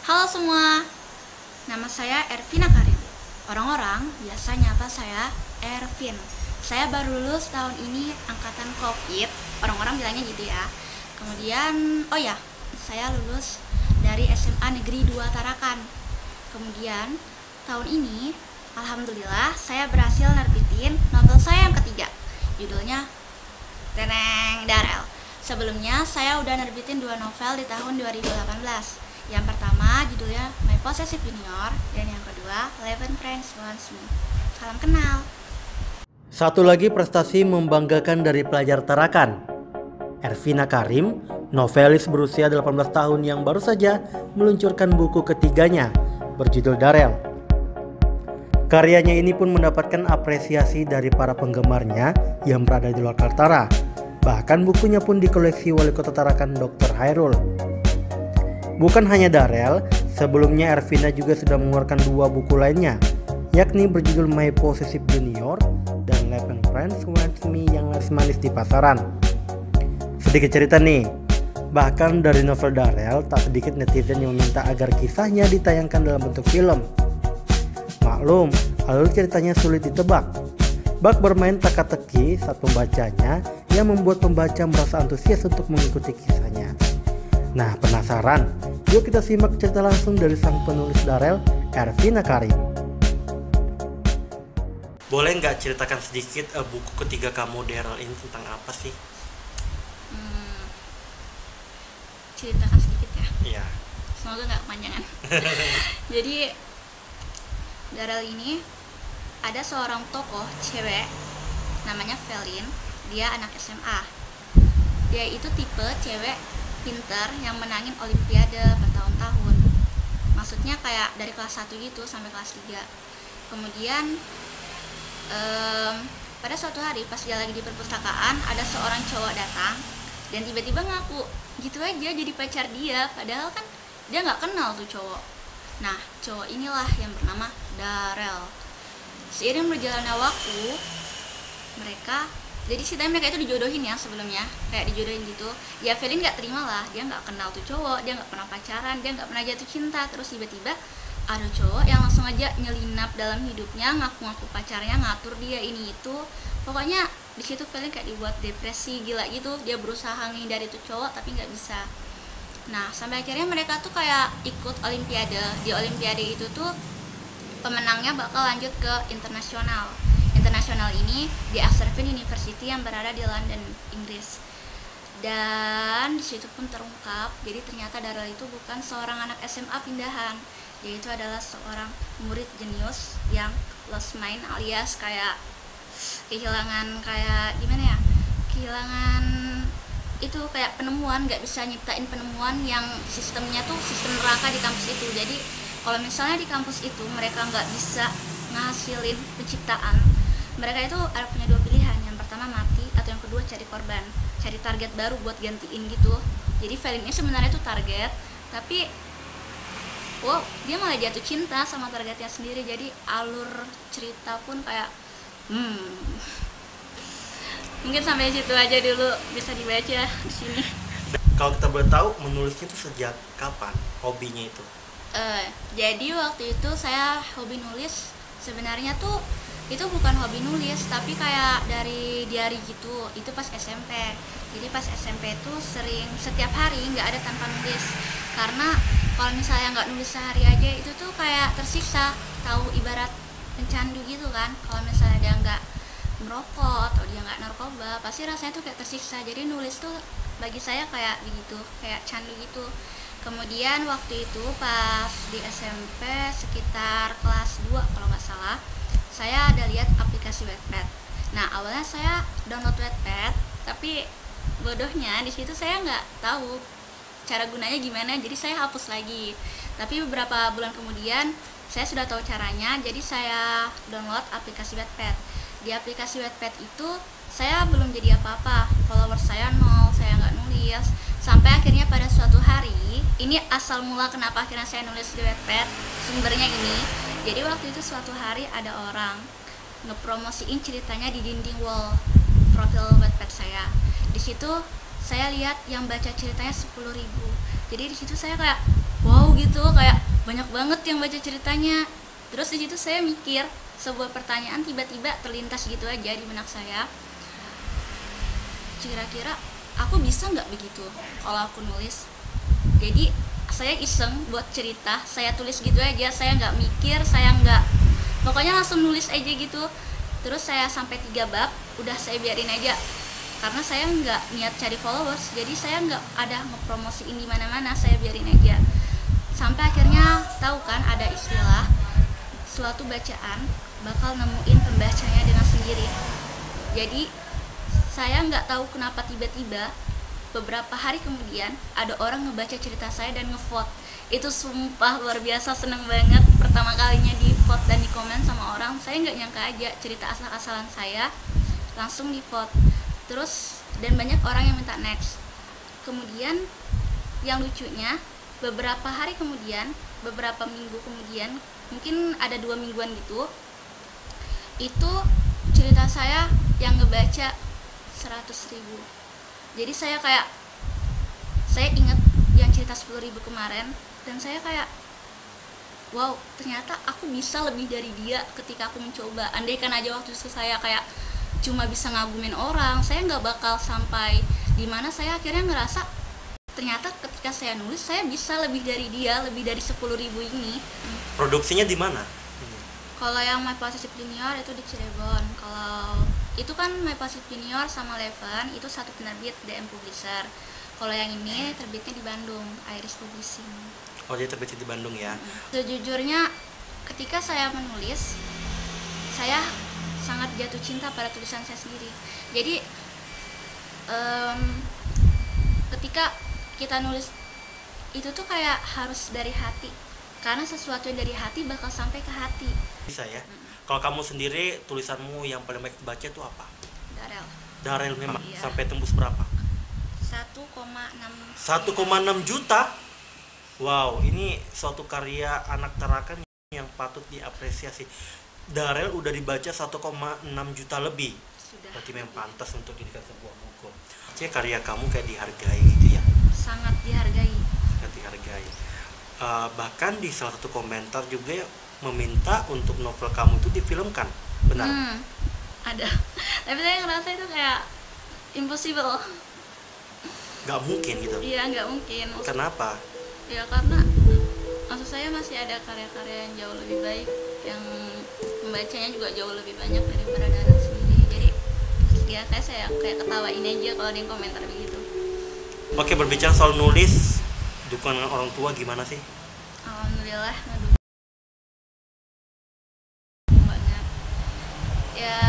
Halo semua, nama saya Ervina Karim. Orang-orang biasa nyapa saya Ervin. Saya baru lulus tahun ini angkatan COVID, orang-orang bilangnya gitu ya. Kemudian, saya lulus dari SMA Negeri 2 Tarakan. Kemudian, tahun ini, alhamdulillah saya berhasil nerbitin novel saya yang ketiga. Judulnya Teneng Darel. Sebelumnya saya udah nerbitin 2 novel di tahun 2018. Yang pertama judulnya My Possessive Junior, dan yang kedua 11 Friends Wants Me. Salam kenal. Satu lagi prestasi membanggakan dari pelajar Tarakan, Ervina Karim, novelis berusia 18 tahun yang baru saja meluncurkan buku ketiganya berjudul Darel. Karyanya ini pun mendapatkan apresiasi dari para penggemarnya yang berada di luar Kaltara. Bahkan bukunya pun dikoleksi Wali Kota Tarakan Dr. Hairul. Bukan hanya Darel, sebelumnya Ervina juga sudah mengeluarkan 2 buku lainnya, yakni berjudul My Possessive Junior dan 11 Friends Wants Me yang manis di pasaran. Sedikit cerita nih, bahkan dari novel Darel tak sedikit netizen yang meminta agar kisahnya ditayangkan dalam bentuk film. Maklum, alur ceritanya sulit ditebak. Bak bermain teka-teki saat pembacanya yang membuat pembaca merasa antusias untuk mengikuti kisahnya. Nah, penasaran? Yuk kita simak cerita langsung dari sang penulis Darel, Ervina Karim. Boleh nggak ceritakan sedikit buku ketiga kamu Darel ini tentang apa sih? Ceritakan sedikit ya. Iya. Semoga nggak kepanjangan. Jadi Darel ini ada seorang tokoh cewek namanya Velin. Dia anak SMA. Dia itu tipe cewek pinter yang menangin olimpiade bertahun-tahun. Maksudnya kayak dari kelas 1 gitu sampai kelas 3. Kemudian pada suatu hari pas dia lagi di perpustakaan, ada seorang cowok datang dan tiba-tiba ngaku gitu aja jadi pacar dia, padahal kan dia nggak kenal tuh cowok. Nah, cowok inilah yang bernama Darel. Seiring berjalannya waktu, ceritanya mereka itu dijodohin ya sebelumnya, kayak dijodohin gitu. Ya Velin nggak terima lah, dia nggak kenal tuh cowok, dia nggak pernah pacaran, dia nggak pernah jatuh cinta. Terus tiba-tiba ada cowok yang langsung aja nyelinap dalam hidupnya, ngaku-ngaku pacarnya, ngatur dia ini itu. Pokoknya di situ Velin kayak dibuat depresi gila gitu. Dia berusaha ngehindari tuh cowok tapi nggak bisa. Nah, sampai akhirnya mereka tuh kayak ikut olimpiade. Di olimpiade itu tuh pemenangnya bakal lanjut ke internasional. Internasional ini di Asterfield University yang berada di London, Inggris. Dan disitu pun terungkap, jadi ternyata Darel itu bukan seorang anak SMA pindahan. Dia itu adalah seorang murid jenius yang lost mind, alias kayak kehilangan, kayak gimana ya, kehilangan itu kayak penemuan, nggak bisa nyiptain penemuan yang sistemnya tuh sistem neraka di kampus itu. Jadi kalau misalnya di kampus itu mereka nggak bisa ngasilin penciptaan, mereka itu ada punya 2 pilihan. Yang pertama mati, atau yang kedua cari korban, cari target baru buat gantiin gitu. Jadi Velin ini sebenarnya itu target, tapi wow, dia malah jatuh cinta sama targetnya sendiri. Jadi alur cerita pun kayak mungkin sampai situ aja dulu, bisa dibaca di sini. Kalau kita boleh tahu, menulisnya itu sejak kapan hobinya itu? Jadi waktu itu saya hobi nulis sebenarnya tuh itu bukan hobi nulis, tapi kayak dari diary gitu. Itu pas SMP. Jadi pas SMP tuh sering setiap hari nggak ada tanpa nulis, karena kalau misalnya nggak nulis sehari aja itu tuh kayak tersiksa. Tahu ibarat pencandu gitu kan, kalau misalnya dia nggak merokok atau dia nggak narkoba, pasti rasanya tuh kayak tersiksa. Jadi nulis tuh bagi saya kayak begitu, kayak candu gitu. Kemudian waktu itu pas di SMP sekitar kelas 2 kalau nggak salah, saya ada lihat aplikasi Wattpad. Nah, awalnya saya download Wattpad, tapi bodohnya di situ saya nggak tahu cara gunanya gimana, jadi saya hapus lagi. Tapi beberapa bulan kemudian saya sudah tahu caranya, jadi saya download aplikasi Wattpad. Di aplikasi Wattpad itu saya belum jadi apa-apa, followers saya 0, saya nggak nulis. Sampai akhirnya pada suatu hari, ini asal mula kenapa akhirnya saya nulis di Wattpad, sumbernya ini. Jadi waktu itu suatu hari ada orang ngepromosiin ceritanya di dinding wall profil Wattpad saya. Di situ saya lihat yang baca ceritanya 10.000. Jadi di situ saya kayak wow gitu, kayak banyak banget yang baca ceritanya. Terus di situ saya mikir, sebuah pertanyaan tiba-tiba terlintas gitu aja di benak saya, kira-kira aku bisa nggak begitu kalau aku nulis. Jadi saya iseng buat cerita, saya tulis gitu aja, saya nggak mikir, saya nggak, pokoknya langsung nulis aja gitu. Terus saya sampai 3 bab udah saya biarin aja, karena saya nggak niat cari followers, jadi saya nggak ada ngepromosiin di mana-mana, saya biarin aja. Sampai akhirnya tahu kan ada istilah suatu bacaan bakal nemuin pembacanya dengan sendiri. Jadi saya nggak tahu kenapa tiba-tiba beberapa hari kemudian ada orang ngebaca cerita saya dan ngevote. Itu sumpah luar biasa, seneng banget. Pertama kalinya di vote dan di komen sama orang, saya nggak nyangka aja cerita asal-asalan saya langsung di vote. Terus dan banyak orang yang minta next. Kemudian yang lucunya beberapa hari kemudian, beberapa minggu kemudian, mungkin ada 2 mingguan gitu, itu cerita saya yang ngebaca 100.000. Jadi saya ingat yang cerita 10.000 kemarin, dan saya kayak wow, ternyata aku bisa lebih dari dia ketika aku mencoba. Andai kan aja waktu itu saya kayak cuma bisa ngagumin orang, saya nggak bakal sampai dimana. Saya akhirnya ngerasa ternyata ketika saya nulis saya bisa lebih dari dia, lebih dari 10.000 ini. Produksinya di mana? Kalau yang My Positive Junior itu di Cirebon. Kalau itu kan My Positive Junior sama Leven itu satu penerbit, DM Publisher. Kalau yang ini terbitnya di Bandung, Iris Publishing. Oh, dia terbitnya di Bandung ya. Sejujurnya ketika saya menulis, saya sangat jatuh cinta pada tulisan saya sendiri. Jadi ketika kita nulis itu tuh kayak harus dari hati, karena sesuatu yang dari hati bakal sampai ke hati. Bisa ya. Kalau kamu sendiri tulisanmu yang paling banyak dibaca itu apa? Darel memang. Iya. Sampai tembus berapa? 1,6 juta. Wow, ini suatu karya anak Tarakan yang patut diapresiasi. Darel udah dibaca 1,6 juta lebih. Sudah. Berarti memang pantas untuk dijadikan sebuah buku. Jadi karya kamu kayak dihargai gitu ya. Sangat dihargai. Sangat dihargai. Bahkan di salah satu komentar juga meminta untuk novel kamu itu difilmkan. Benar? Ada. Tapi saya ngerasa itu kayak impossible. Gak mungkin gitu. Iya, nggak mungkin. Kenapa? Ya karena maksud saya masih ada karya-karya yang jauh lebih baik, yang pembacanya juga jauh lebih banyak daripada Darel sendiri. Jadi ya saya kayak ketawain aja kalau ada yang komentar begitu. Oke, berbicara soal nulis, dukungan orang tua gimana sih? Alhamdulillah ngedukung banget. Ya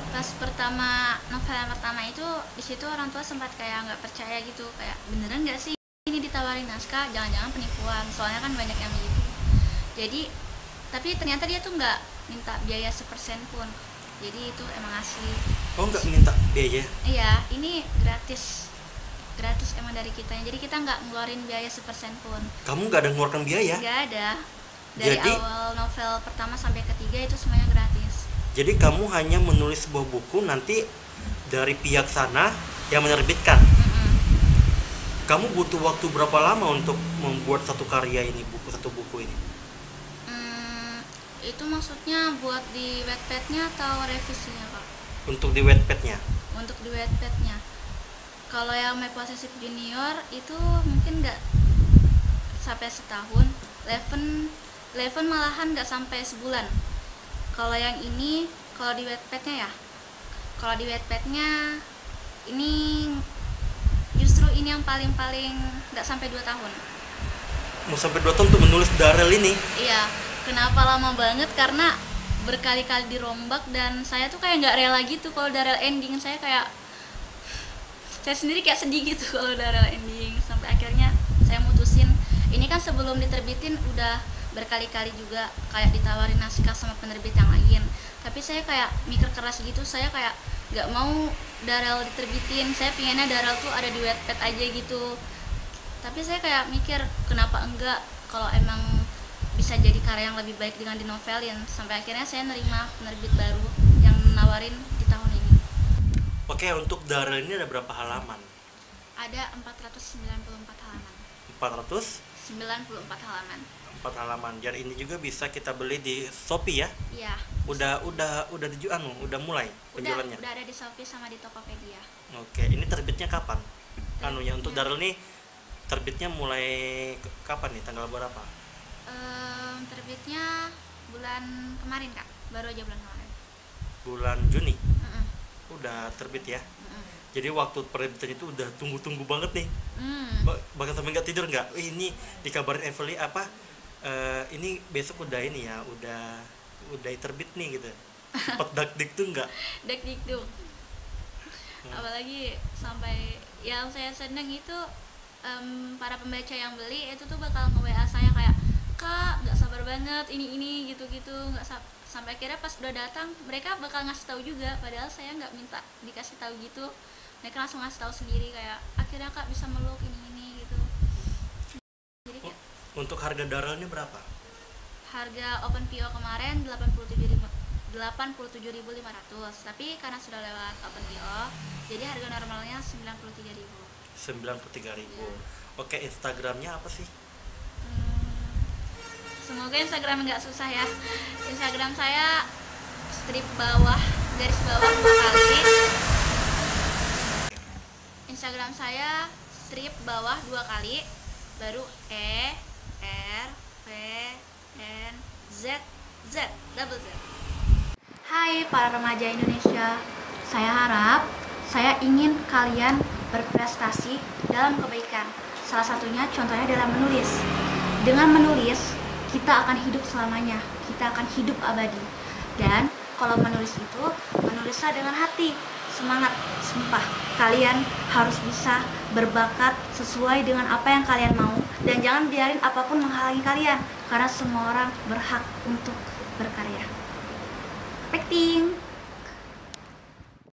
pas pertama novel yang pertama itu, di situ orang tua sempat kayak nggak percaya gitu, kayak beneran nggak sih ini ditawarin naskah, jangan-jangan penipuan, soalnya kan banyak yang begitu. Jadi tapi ternyata dia tuh nggak minta biaya sepersen pun, jadi itu emang asli. Oh, nggak minta biaya? Iya, ini gratis emang dari kita, jadi kita nggak ngeluarin biaya sepersen pun. Kamu nggak ada mengeluarkan biaya? Nggak ada. Dari Jadi, awal novel pertama sampai ketiga itu semuanya gratis. Jadi kamu hanya menulis sebuah buku, nanti dari pihak sana yang menerbitkan. Kamu butuh waktu berapa lama untuk membuat satu karya ini, satu buku ini? Itu maksudnya buat di Wattpad-nya atau revisinya, Pak? Untuk di Wattpad-nya? Untuk di Wattpad-nya. Kalau yang My Positive Junior itu mungkin nggak sampai setahun. Leven malahan nggak sampai sebulan. Kalau yang ini, kalau di Wattpad-nya ya, kalau di Wattpad-nya ini justru ini yang paling nggak sampai 2 tahun. Mau sampai 2 tahun untuk menulis Darel ini? Iya. Kenapa lama banget? Karena berkali-kali dirombak dan saya tuh kayak nggak rela gitu kalau Darel ending. Saya sendiri kayak sedih gitu kalau Darel ending. Sampai akhirnya saya mutusin, ini kan sebelum diterbitin udah berkali-kali juga kayak ditawarin naskah sama penerbit yang lain, tapi saya kayak mikir keras gitu. Saya kayak nggak mau Darel diterbitin, saya pengennya Darel tuh ada di Wattpad aja gitu. Tapi saya kayak mikir kenapa enggak, kalau emang bisa jadi karya yang lebih baik dengan di novelin. Sampai akhirnya saya nerima penerbit baru yang menawarin di tahun ini. Oke, untuk Darel ini ada berapa halaman? Ada 494 halaman. 494 94 halaman. 4 halaman. Dan ini juga bisa kita beli di Shopee ya? Iya. Udah dijual, udah mulai penjualannya. Udah ada di Shopee sama di Tokopedia. Oke, ini terbitnya kapan? Anunya untuk Darul nih terbitnya mulai kapan nih? Tanggal berapa? Terbitnya bulan kemarin Kak, baru aja bulan kemarin. Bulan Juni. Mm-mm. Udah terbit ya. Mm-mm. Jadi waktu perbitan itu udah tunggu-tunggu banget nih. Bahkan sampai nggak tidur nggak? Ini dikabarin Evely apa? Ini besok udah ini ya, udah terbit nih gitu. Sempat dak-dik tuh nggak? Dak-dikduk. Apalagi sampai yang saya seneng itu para pembaca yang beli itu tuh bakal nge-WA saya kayak, Kak, nggak sabar banget ini gitu-gitu, sampai akhirnya pas udah datang mereka bakal ngasih tahu juga, padahal saya nggak minta dikasih tahu gitu, mereka langsung ngasih tahu sendiri kayak akhirnya Kak bisa meluk ini gitu. Jadi kayak, untuk harga Darulnya berapa? harga open PO kemarin 87.500, tapi karena sudah lewat open PO jadi harga normalnya 93.000. 93.000. Oke, Instagramnya apa sih? Semoga Instagram nggak susah ya. Instagram saya strip bawah garis bawah 2 kali. Instagram saya strip bawah 2 kali, baru double Z. Hai para remaja Indonesia, saya harap saya ingin kalian berprestasi dalam kebaikan. Salah satunya contohnya adalah menulis. Dengan menulis, kita akan hidup selamanya, kita akan hidup abadi. Dan kalau menulis itu, menulislah dengan hati, semangat, sumpah. Kalian harus bisa berbakat sesuai dengan apa yang kalian mau. Dan jangan biarin apapun menghalangi kalian, karena semua orang berhak untuk berkarya. Pekting!